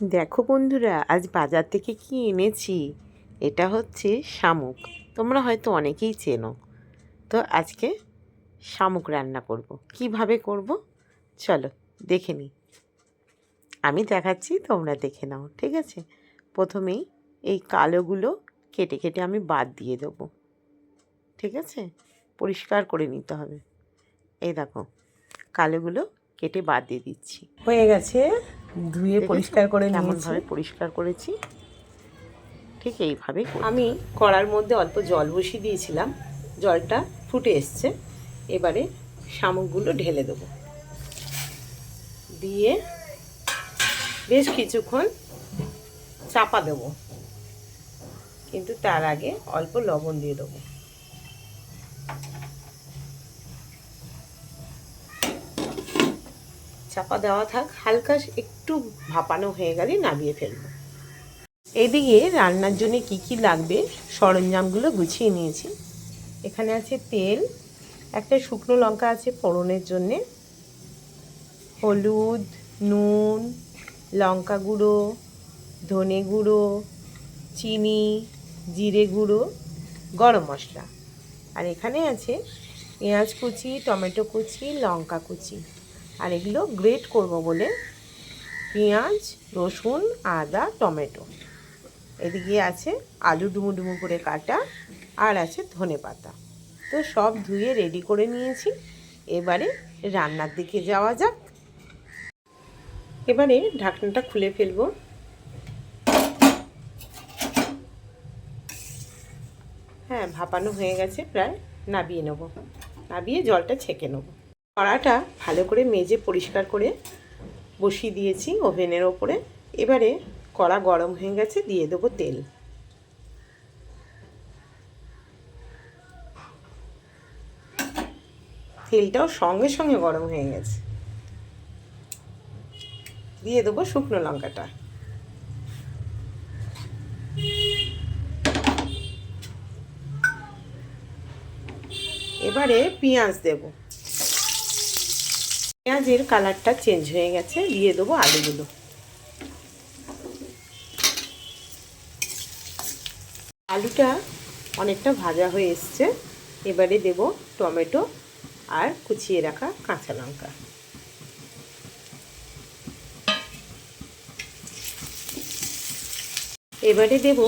দেখো বন্ধুরা, আজ বাজার থেকে কি এনেছি। এটা হচ্ছে শামুক। তোমরা হয়তো অনেকেই চেনো। তো আজকে শামুক রান্না করব। কিভাবে করব চলো দেখে নিই। আমি দেখাচ্ছি, তোমরা দেখে নাও, ঠিক আছে। প্রথমেই এই কালোগুলো কেটে কেটে আমি বাদ দিয়ে দেবো, ঠিক আছে। পরিষ্কার করে নিতে হবে। এই দেখো, কালোগুলো কেটে বাদ দিয়ে দিচ্ছি। হয়ে গেছে, ধুয়ে পরিষ্কার করে নিয়েছি। কেমনভাবে পরিষ্কার করেছি ঠিক এইভাবেই আমি কড়ার মধ্যে অল্প জল বসিয়ে দিয়েছিলাম। জলটা ফুটে এসছে। এবারে শামুকগুলো ঢেলে দেবো, দিয়ে বেশ কিছুক্ষণ চাপা দেবো, কিন্তু তার আগে অল্প লবণ দিয়ে দেবো। চাপা দেওয়া থাক, হালকা একটু ভাপানো হয়ে গেলে নামিয়ে ফেলবো। এইদিকে রান্নার জন্য কি কি লাগবে সরঞ্জামগুলো গুছিয়ে নিয়েছি। এখানে আছে তেল, একটা শুকনো লঙ্কা আছে ফোড়নের জন্যে, হলুদ, নুন, লঙ্কা গুঁড়ো, ধনে গুঁড়ো, চিনি, জিরে গুঁড়ো, গরম মশলা। আর এখানে আছে পেঁয়াজ কুচি, টমেটো কুচি, লঙ্কা কুচি। আর এগুলো গ্রেট করব বলে পেঁয়াজ, রসুন, আদা, টমেটো। এদিকে আছে আলু ডুমু ডুমু করে কাটা, আর আছে ধনে পাতা। তো সব ধুয়ে রেডি করে নিয়েছি। এবারে রান্নার দিকে যাওয়া যাক। এবারে ঢাকনাটা খুলে ফেলবো। হ্যাঁ, ভাপানো হয়ে গেছে প্রায়। নাবিয়ে নেব, নাবিয়ে জলটা ছেঁকে নেব। কড়াটা ভালো করে মেজে পরিষ্কার করে বসিয়ে দিয়েছি ওভেনের ওপরে। এবারে কড়া গরম হয়ে গেছে, দিয়ে দেবো তেল। তেলটাও সঙ্গে সঙ্গে গরম হয়ে গেছে। দিয়ে দেবো শুকনো লঙ্কাটা। এবারে পেঁয়াজ দেব। পেঁয়াজের কালারটা চেঞ্জ হয়ে গেছে, দিয়ে দেবো আলুগুলো। আলুটা অনেকটা ভাজা হয়ে এসছে। এবারে দেব টমেটো আর কুচিয়ে রাখা কাঁচা লঙ্কা। এবারে দেব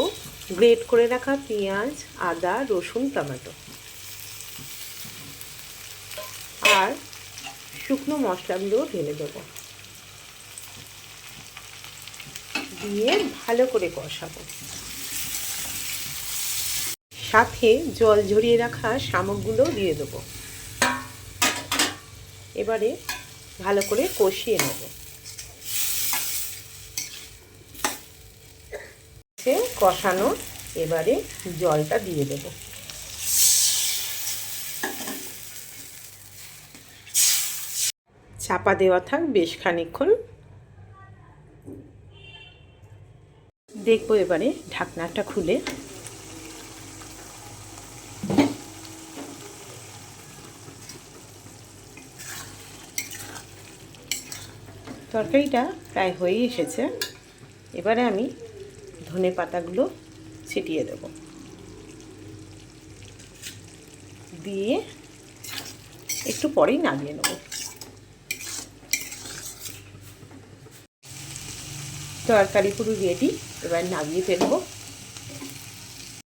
গ্রেট করে রাখা পেঁয়াজ, আদা, রসুন, টমেটো আর শুকনো মশলাগুলো ঢেলে দেবো, দিয়ে ভালো করে কষাবো। সাথে জল ঝরিয়ে রাখা শামুকগুলো দিয়ে দেবো। এবারে ভালো করে কষিয়ে নেব। কষানো, এবারে জলটা দিয়ে দেব। চাপা দেওয়া থাক বেশ খানিকক্ষণ। দেখবো এবারে ঢাকনাটা খুলে। তরকারিটা প্রায় হয়েই এসেছে। এবারে আমি ধনে পাতাগুলো ছিটিয়ে দেব, দিয়ে একটু পরেই নামিয়ে নেব। তরকারি পুরো রেডি, এবার নামিয়ে ফেলবো।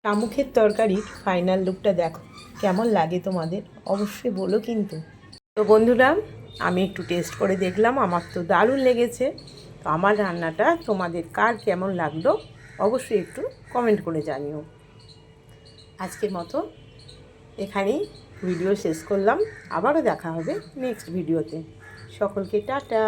শামুকের তরকারির ফাইনাল লুকটা দেখো কেমন লাগে তোমাদের, অবশ্যই বলো কিন্তু। তো বন্ধুরা, আমি একটু টেস্ট করে দেখলাম, আমার তো দারুণ লেগেছে। তো আমার রান্নাটা তোমাদের কার কেমন লাগলো অবশ্যই একটু কমেন্ট করে জানিও। আজকের মতো এখানেই ভিডিও শেষ করলাম। আবারও দেখা হবে নেক্সট ভিডিওতে। সকলকে টাটা।